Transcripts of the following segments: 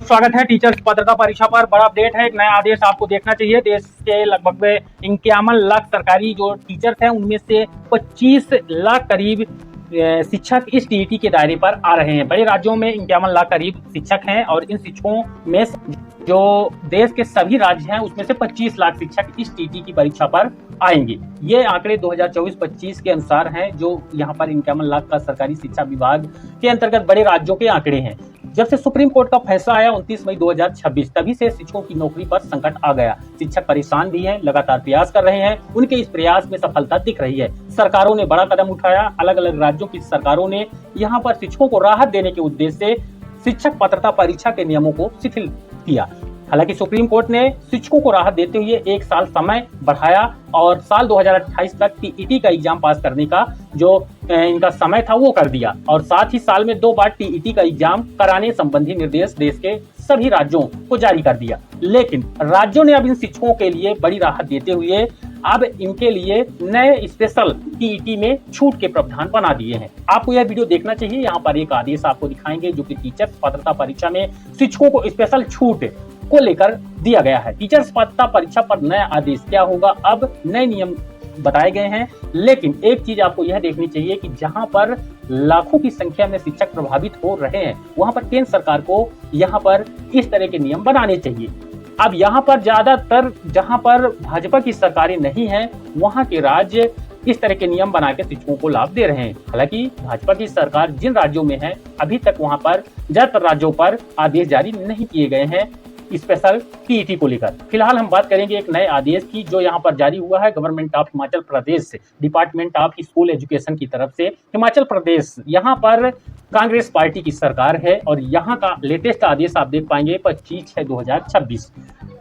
स्वागत है टीचर्स पात्रता परीक्षा पर। बड़ा अपडेट है, एक नया आदेश आपको देखना चाहिए। देश के लगभग 51 लाख सरकारी जो टीचर्स हैं उनमें से 25 लाख करीब शिक्षक इस टीईटी के दायरे पर आ रहे हैं। बड़े राज्यों में 51 लाख करीब शिक्षक हैं और इन शिक्षकों में जो देश के सभी राज्य हैं उसमें से 25 लाख शिक्षक इस टीईटी की परीक्षा पर आएंगे। ये आंकड़े 2024-25 के अनुसार हैं, जो यहाँ पर 51 लाख का सरकारी शिक्षा विभाग के अंतर्गत बड़े राज्यों के आंकड़े हैं। जब से सुप्रीम कोर्ट का फैसला आया 29 मई 2026, तभी से शिक्षकों की नौकरी पर संकट आ गया। शिक्षक परेशान भी हैं, लगातार प्रयास कर रहे हैं, उनके इस प्रयास में सफलता दिख रही है। सरकारों ने बड़ा कदम उठाया, अलग अलग राज्यों की सरकारों ने यहाँ पर शिक्षकों को राहत देने के उद्देश्य से शिक्षक पात्रता परीक्षा के नियमों को शिथिल किया। हालांकि सुप्रीम कोर्ट ने शिक्षकों को राहत देते हुए 1 साल समय बढ़ाया और साल 2028 तक टीईटी का एग्जाम पास करने का जो इनका समय था वो कर दिया और साथ ही साल में 2 बार टीईटी का एग्जाम कराने संबंधी निर्देश देश के सभी राज्यों को जारी कर दिया। लेकिन राज्यों ने अब इन शिक्षकों के लिए बड़ी राहत देते हुए अब इनके लिए नए स्पेशल टीईटी में छूट के प्रावधान बना दिए हैं। आपको यह वीडियो देखना चाहिए। यहाँ पर एक आदेश आपको दिखाएंगे जो कि टीचर्स पात्रता परीक्षा में शिक्षकों को स्पेशल छूट को लेकर दिया गया है। टीचर्स पात्रता परीक्षा पर नया आदेश क्या होगा, अब नए नियम बताए गए हैं। लेकिन एक चीज आपको यह देखनी चाहिए कि जहां पर लाखों की संख्या में शिक्षक प्रभावित हो रहे हैं वहां पर केंद्र सरकार को यहां पर इस तरह के नियम बनाने चाहिए। अब यहाँ पर ज्यादातर जहां पर भाजपा की सरकारें नहीं है वहां के राज्य इस तरह के नियम बना के शिक्षकों को लाभ दे रहे हैं। हालांकि भाजपा की सरकार जिन राज्यों में है अभी तक वहां पर ज्यादातर राज्यों पर आदेश जारी नहीं किए गए हैं स्पेशल टीईटी को लेकर। फिलहाल हम बात करेंगे एक नए आदेश की जो यहाँ पर जारी हुआ है गवर्नमेंट ऑफ हिमाचल प्रदेश से, डिपार्टमेंट ऑफ स्कूल एजुकेशन की तरफ से। हिमाचल प्रदेश यहाँ पर कांग्रेस पार्टी की सरकार है और यहाँ का लेटेस्ट आदेश आप देख पाएंगे 25/6/2026,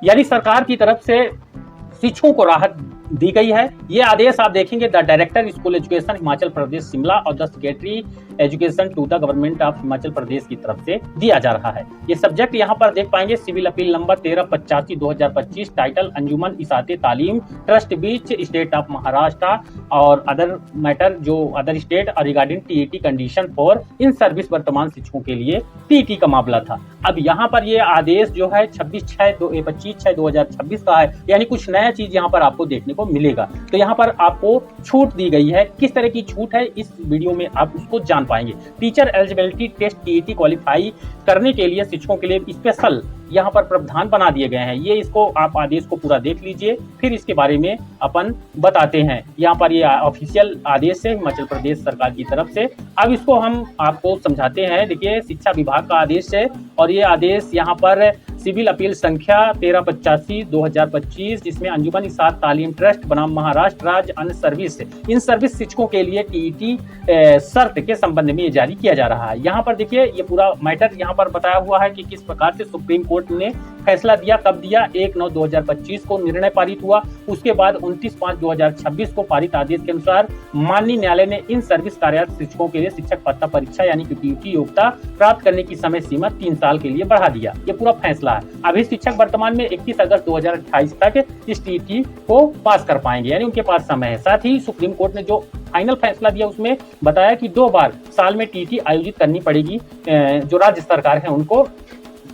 यानी सरकार की तरफ से शिक्षकों को राहत दी गई है। ये आदेश आप देखेंगे the director school education Himachal Pradesh Shimla और the secretary education to the government of Himachal Pradesh की तरफ से दिया जा रहा है। ये सब्जेक्ट यहाँ पर देख पाएंगे सिविल अपील नंबर 1385/2025, टाइटल अंजुमन इसाते तालीम trust beach state of Maharashtra और अदर मैटर जो अदर स्टेट और regarding TET condition for in service वर्तमान शिक्षकों के लिए टीईटी का मामला था। अब यहाँ पर ये आदेश जो है 25/6/2026 का है, यानी कुछ नया चीज यहाँ पर आपको देखने को मिलेगा। तो यहाँ पर आपको छूट दी गई है। किस तरह की छूट है इस वीडियो में आप उसको जान पाएंगे। Teacher eligibility test TET qualify करने के लिए शिक्षकों के लिए स्पेशल यहाँ पर प्रावधान बना दिए गए हैं। ये इसको आप आदेश को पूरा देख लीजिए, फिर इसके बारे में अपन बताते हैं। यहाँ पर ये ऑफिशियल आदेश है हिमाचल प्रदेश सरकार की तरफ से। अब इसको हम आपको समझाते हैं। देखिए, शिक्षा विभाग का आदेश है और ये आदेश यहाँ पर सिविल अपील संख्या 1385/2025, जिसमें अंजुमन इसात तालीम ट्रस्ट बनाम महाराष्ट्र राज्य अन्य सर्विस इन सर्विस शिक्षकों के लिए टीईटी शर्त के संबंध में ये जारी किया जा रहा है। यहाँ पर देखिए ये पूरा मैटर यहाँ पर बताया हुआ है कि किस प्रकार से सुप्रीम कोर्ट ने फैसला दिया, कब दिया। 1/9/2025 को निर्णय पारित हुआ। उसके बाद 29/5/2026 को पारित आदेश के अनुसार माननीय न्यायालय ने इन सर्विस कार्यरत शिक्षकों के लिए शिक्षक पात्रता परीक्षा यानी कि टीईटी योग्यता प्राप्त करने की समय सीमा 3 साल के लिए बढ़ा दिया। ये पूरा फैसला है। अभी शिक्षक वर्तमान में 31 अगस्त 2028 तक इस टीईटी को पास कर पाएंगे, यानी उनके पास समय है। साथ ही सुप्रीम कोर्ट ने जो फाइनल फैसला दिया उसमें बताया कि 2 बार साल में टीईटी आयोजित करनी पड़ेगी जो राज्य सरकार है उनको।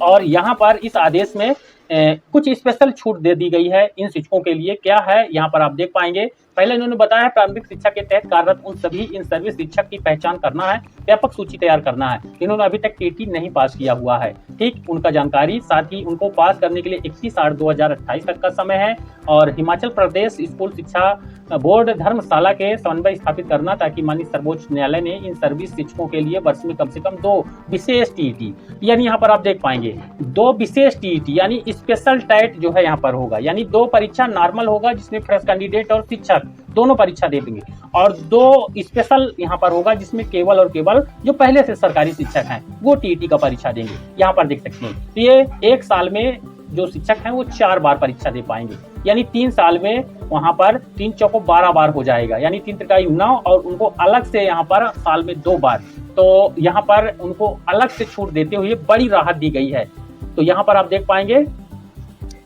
और यहाँ पर इस आदेश में कुछ स्पेशल छूट दे दी गई है इन शिक्षकों के लिए। क्या है यहाँ पर आप देख पाएंगे। पहले इन्होंने बताया प्रारंभिक शिक्षा के तहत कार्यरत उन सभी इन सर्विस शिक्षक की पहचान करना है, व्यापक सूची तैयार करना है। इन्होंने अभी तक टीईटी नहीं पास किया हुआ है, ठीक, उनका जानकारी। साथ ही उनको पास करने के लिए 31/8/2028 तक का समय है। और हिमाचल प्रदेश स्कूल शिक्षा बोर्ड धर्मशाला के समन्वय स्थापित करना ताकि माननीय सर्वोच्च न्यायालय ने इन सर्विस शिक्षकों के लिए वर्ष में कम से कम 2 विशेष टीईटी, यानी यहाँ पर आप देख पाएंगे 2 विशेष टीईटी यानी स्पेशल टाइट जो है यहाँ पर होगा, यानी 2 परीक्षा नॉर्मल होगा जिसमें फ्रेश कैंडिडेट और शिक्षक दोनों परीक्षा दे देंगे और 2 स्पेशल यहाँ पर होगा जिसमें केवल और केवल जो पहले से सरकारी शिक्षक हैं वो टीईटी का परीक्षा देंगे। यहाँ पर देख सकते हैं। तो ये 1 साल में जो शिक्षक हैं वो 4 बार परीक्षा दे पाएंगे, यानी 3 साल में वहां पर 3 चौको 12 बार हो जाएगा, यानी 3 त्रिकाई 9 और उनको अलग से यहाँ पर साल में 2 बार। तो यहाँ पर उनको अलग से छूट देते हुए बड़ी राहत दी गई है। तो यहाँ पर आप देख पाएंगे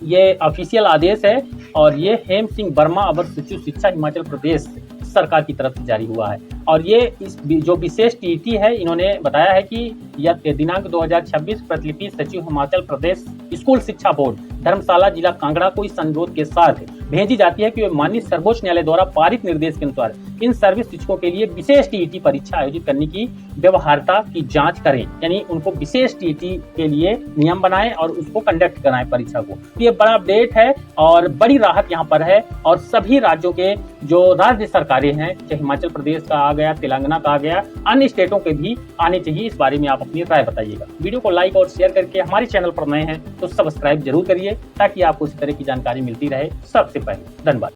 ये ऑफिशियल आदेश है और ये हेम सिंह वर्मा अवर सचिव शिक्षा हिमाचल प्रदेश सरकार की तरफ से जारी हुआ है। और ये इस जो विशेष टीटी है, इन्होंने बताया है कि यह दिनांक 2026 प्रतिलिपि सचिव हिमाचल प्रदेश स्कूल शिक्षा बोर्ड धर्मशाला जिला कांगड़ा को इस अनुरोध के साथ भेजी जाती है कि वे माननीय सर्वोच्च न्यायालय द्वारा पारित निर्देश के अनुसार इन सर्विस शिक्षकों के लिए विशेष टीईटी परीक्षा आयोजित करने की व्यवहार्यता की जांच करें, यानी उनको विशेष टीईटी के लिए नियम बनाएं और उसको कंडक्ट कराएं परीक्षा को। तो ये बड़ा अपडेट है और बड़ी राहत यहाँ पर है। और सभी राज्यों के जो राज्य सरकारें हैं, चाहे हिमाचल प्रदेश का आ गया, तेलंगाना का आ गया, अन्य स्टेटों के भी आने चाहिए। इस बारे में आप अपनी राय बताइएगा। वीडियो को लाइक और शेयर करके हमारे चैनल पर नए हैं तो सब्सक्राइब जरूर करिए, ताकि आपको इसी तरह की जानकारी मिलती रहे सबसे पहले। धन्यवाद।